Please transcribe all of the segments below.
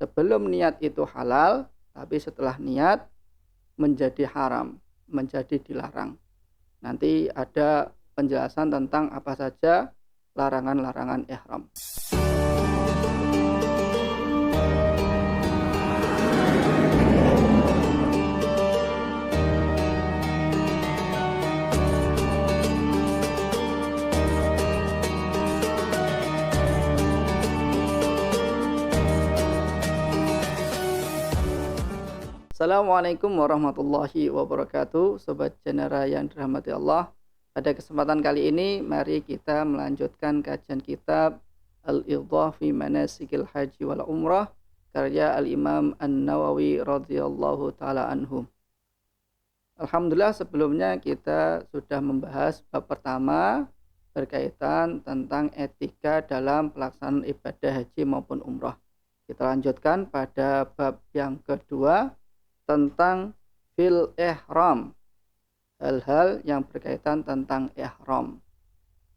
sebelum niat itu halal, tapi setelah niat menjadi haram, menjadi dilarang. Nanti ada penjelasan tentang apa saja larangan-larangan ihram. Assalamualaikum warahmatullahi wabarakatuh, Sobat Jenera yang dirahmati Allah. Pada kesempatan kali ini, mari kita melanjutkan kajian kitab Al-Idhah fi Manasikil Haji wal Umrah, karya Al-Imam An-Nawawi radhiyallahu ta'ala anhum. Alhamdulillah, sebelumnya kita sudah membahas bab pertama berkaitan tentang etika dalam pelaksanaan ibadah haji maupun umrah. Kita lanjutkan pada bab yang kedua, tentang fil ihram, hal-hal yang berkaitan tentang ihram.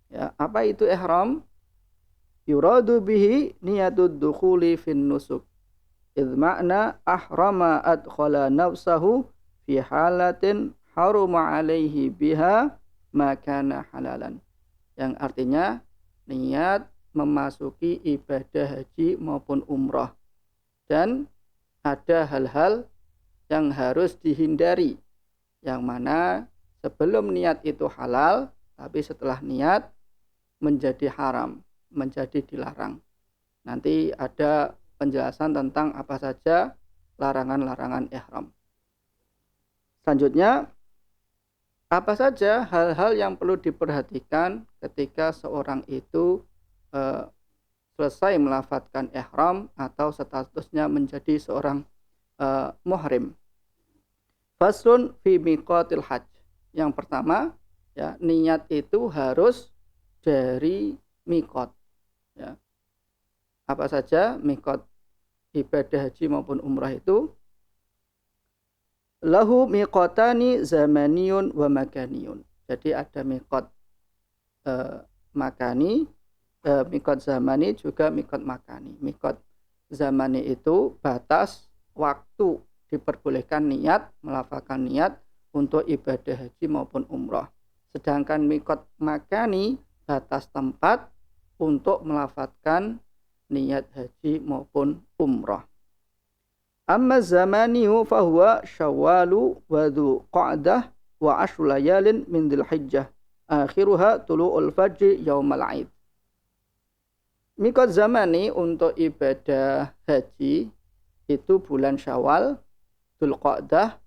Ya, apa itu ihram? Yuradu bihi niyatud dukhuli fin nusuk. Idh ma'na ahrama adkhala nafsahu fi halatin haruma alaihi biha ma kana halalan. Yang artinya niat memasuki ibadah haji maupun umrah. Dan ada hal-hal yang harus dihindari, yang mana sebelum niat itu halal, tapi setelah niat menjadi haram, menjadi dilarang. Nanti ada penjelasan tentang apa saja larangan-larangan ihram. Selanjutnya, apa saja hal-hal yang perlu diperhatikan ketika seorang itu selesai melafadzkan ihram atau statusnya menjadi seorang muhrim. Faslun fi miqatil hajj. Yang pertama, ya, niat itu harus dari miqat. Ya. Apa saja miqat ibadah haji maupun umrah itu? Lahu miqatani zamaniyun wa makaniyun. Jadi ada miqat makani, miqat zamani, juga miqat makani. Miqat zamani itu batas waktu diperbolehkan niat, melafalkan niat untuk ibadah haji maupun umrah. Sedangkan miqat makani batas tempat untuk melafalkan niat haji maupun umrah. Amma zamaniyu fahuwa syawwalu wa dhu qa'dah wa ashru layalin min dhil hijjah akhiruha tulu'ul fajri yaumal aid. Miqat zamani untuk ibadah haji itu bulan Syawal, Dzulqa'dah,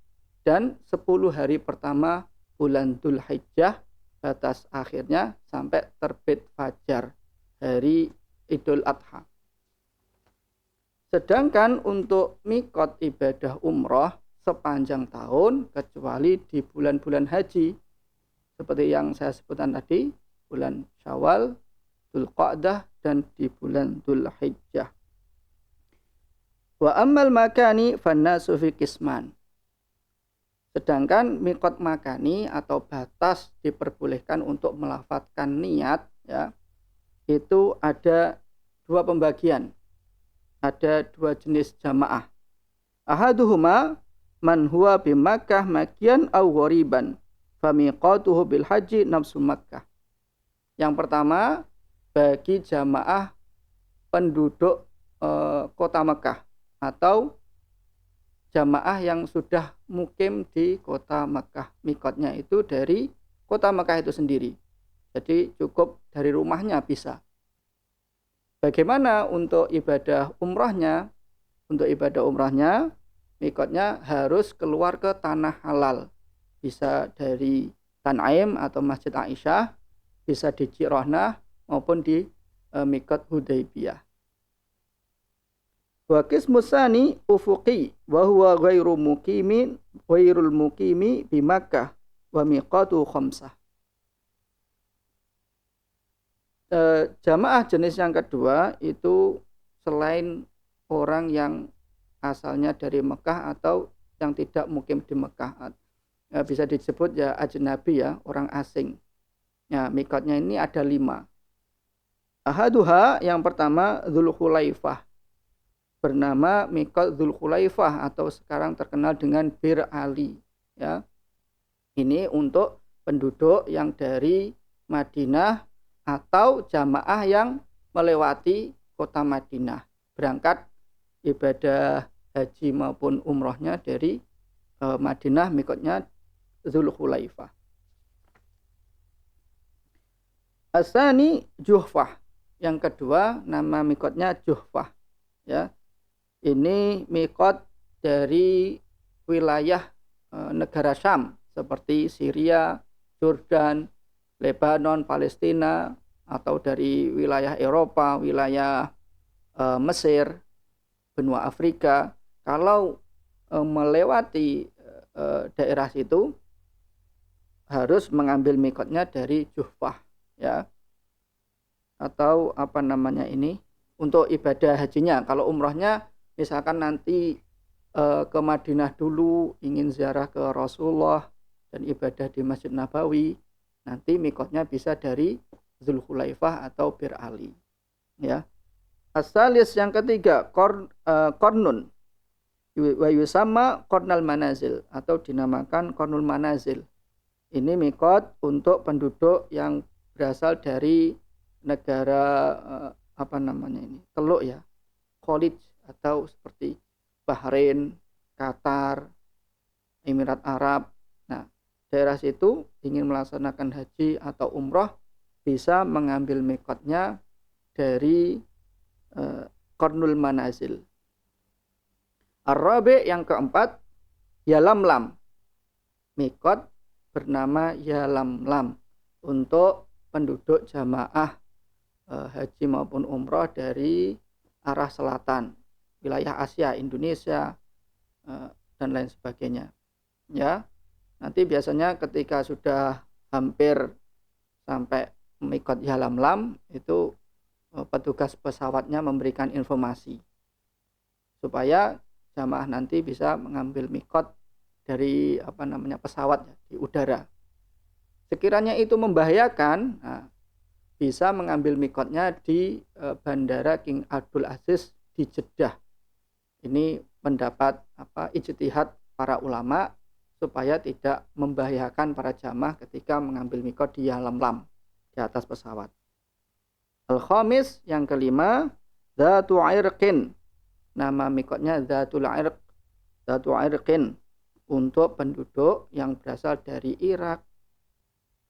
dan 10 hari pertama bulan Dzulhijjah, batas akhirnya sampai terbit fajar hari Idul Adha. Sedangkan untuk miqat ibadah umrah sepanjang tahun kecuali di bulan-bulan haji, seperti yang saya sebutkan tadi, bulan Syawal, Dzulqa'dah, dan di bulan Dzulhijjah. Wa ammal makani fannasu fi qisman. Sedangkan miqat makani atau batas diperbolehkan untuk melafadzkan niat, ya, itu ada dua pembagian. Ada dua jenis jamaah. Ahaduhuma man huwa bi Makkah makian aw ghariban fa miqatuhu bil haji nafsu Makkah. Yang pertama bagi jamaah penduduk kota Mekah atau jamaah yang sudah mukim di kota Mekah. Miqatnya itu dari kota Mekah itu sendiri. Jadi cukup dari rumahnya bisa. Bagaimana untuk ibadah umrahnya? Untuk ibadah umrahnya, miqatnya harus keluar ke tanah halal. Bisa dari Tan'aim atau Masjid Aisyah, bisa di Ji'rannah maupun di miqat Hudaybiyah. Wa qismus tsani ufuqi wa huwa ghairul muqimi bi Makkah wa miqatu khamsah. Jamaah jenis yang kedua itu selain orang yang asalnya dari Mekah atau yang tidak mukim di Mekah, bisa disebut ya ajnabi, ya, orang asing. Ya, miqatnya ini ada 5. Ahaduha, yang pertama Dzulhulaifah. bernama Miqat Dzulkhulaifah atau sekarang terkenal dengan Bir Ali, ya. Ini untuk penduduk yang dari Madinah atau jamaah yang melewati kota Madinah, berangkat ibadah haji maupun umrohnya dari Madinah, mikotnya Dzulkhulaifah. Asani Juhfah. Yang kedua nama mikotnya Juhfah, ya. Ini mikot dari wilayah negara Syam seperti Syria, Jordan, Lebanon, Palestina, atau dari wilayah Eropa, wilayah Mesir, benua Afrika. Kalau melewati daerah situ harus mengambil mikotnya dari Juhfah, ya. Atau apa namanya ini untuk ibadah hajinya. Kalau umrohnya misalkan nanti ke Madinah dulu, ingin ziarah ke Rasulullah dan ibadah di Masjid Nabawi, nanti mikotnya bisa dari Dzulkhulaifah atau Bir Ali, ya. Asalis yang ketiga Qarnun wa yusamma Qarnal Manazil atau dinamakan Qarnul Manazil. Ini mikot untuk penduduk yang berasal dari negara apa namanya ini, Teluk, ya, Khalij atau seperti Bahrain, Qatar, Emirat Arab. Nah, daerah situ ingin melaksanakan haji atau umroh bisa mengambil mikotnya dari Qarnul Manazil. Ar-Rabi yang keempat Yalamlam. Mikot bernama Yalamlam untuk penduduk jamaah haji maupun umroh dari arah selatan, wilayah Asia, Indonesia, dan lain sebagainya, ya. Nanti biasanya ketika sudah hampir sampai mikot Yalamlam itu petugas pesawatnya memberikan informasi supaya jamaah nanti bisa mengambil mikot dari apa namanya pesawat, ya, di udara. Sekiranya itu membahayakan, nah, bisa mengambil mikotnya di Bandara King Abdul Aziz di Jeddah. Ini mendapat ijtihad para ulama supaya tidak membahayakan para jamaah ketika mengambil mikot di Yalamlam, di atas pesawat. Al-Khamis yang kelima Dzatu Irqin. Nama mikotnya Dzatul Irq, Dzatu Irqin, untuk penduduk yang berasal dari Irak,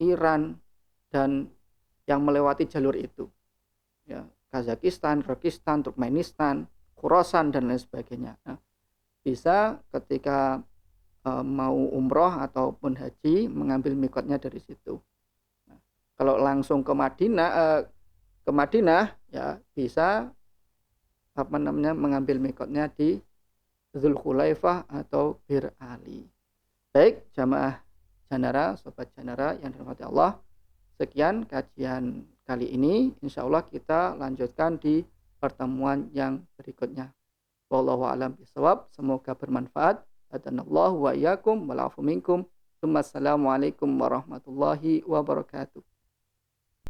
Iran, dan yang melewati jalur itu, ya, Kazakhstan, Kyrgyzstan, Turkmenistan, Khorasan, dan lain sebagainya. Nah, bisa ketika mau umroh ataupun haji mengambil mikotnya dari situ. Nah, kalau langsung ke Madinah, ya bisa apa namanya mengambil mikotnya di Dzulkhulaifah atau Bir Ali. Baik, jamaah Janara, sobat Janara yang dirahmati Allah. Sekian kajian kali ini. Insya Allah kita lanjutkan di pertemuan yang berikutnya. Wallahu a'lam bishawab. Semoga bermanfaat. Hadanallahu wa iyyakum wal afu minkum. Assalamualaikum warahmatullahi wabarakatuh.